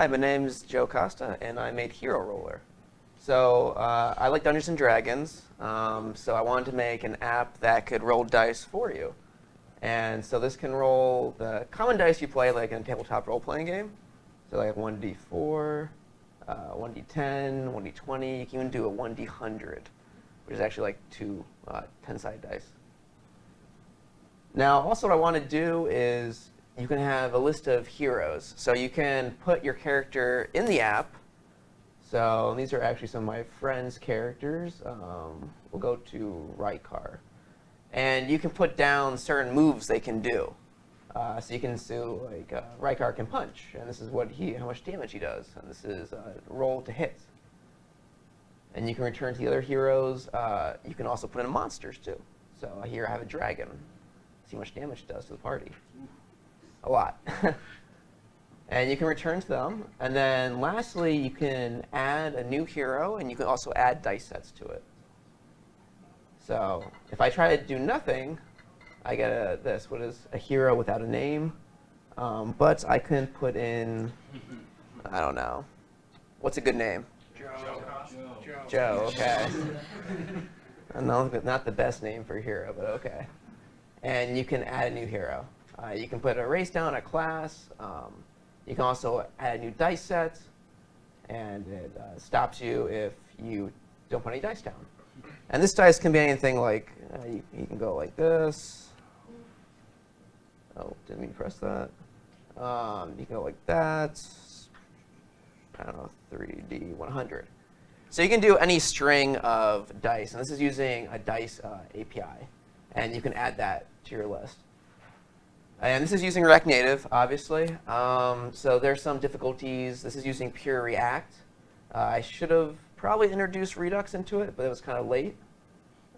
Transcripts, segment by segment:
Hi, my name's Joe Costa, and I made Hero Roller. So I like Dungeons and Dragons, so I wanted to make an app that could roll dice for you. And so this can roll the common dice you play like in a tabletop role-playing game. So like 1d4, 1d10, 1d20. You can even do a 1d100, which is actually like two 10-sided dice. Now, also what I want to do is you can have a list of heroes. So you can put your character in the app. So these are actually some of my friends' characters. We'll go to Rykar. And you can put down certain moves they can do. So you can do, like, Rykar can punch, and this is how much damage he does. And this is roll to hit. And you can return to the other heroes. You can also put in monsters, too. So here I have a dragon. See how much damage it does to the party. A lot. And you can return to them. And then lastly, you can add a new hero, and you can also add dice sets to it. So if I try to do nothing, I get this. What is a hero without a name? But I can put in, I don't know. What's a good name? Joe, okay. Not the best name for a hero, but okay. And you can add a new hero. You can put a race down, a class. You can also add a new dice set. And it stops you if you don't put any dice down. And this dice can be anything like, you can go like this. Oh, didn't mean to press that. You can go like that. I don't know, 3D 100. So you can do any string of dice. And this is using a dice API. And you can add that to your list. And this is using React Native, obviously. So there's some difficulties. This is using pure React. I should have probably introduced Redux into it, but it was kind of late.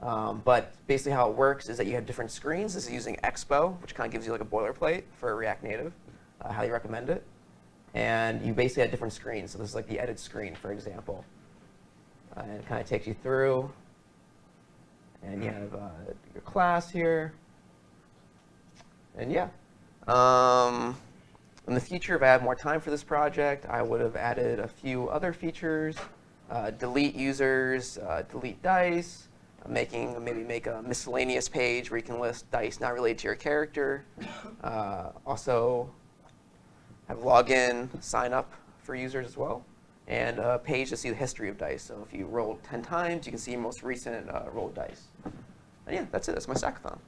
But basically how it works is that you have different screens. This is using Expo, which kind of gives you like a boilerplate for React Native. I highly recommend it. And you basically have different screens. So this is like the edit screen, for example. And it kind of takes you through. And you have your class here. And yeah. In the future, if I had more time for this project, I would have added a few other features. Delete users, delete dice, maybe make a miscellaneous page where you can list dice not related to your character. Also have login, sign up for users as well, and a page to see the history of dice. So if you rolled 10 times, you can see your most recent rolled dice. And yeah, that's it. That's my Stackathon.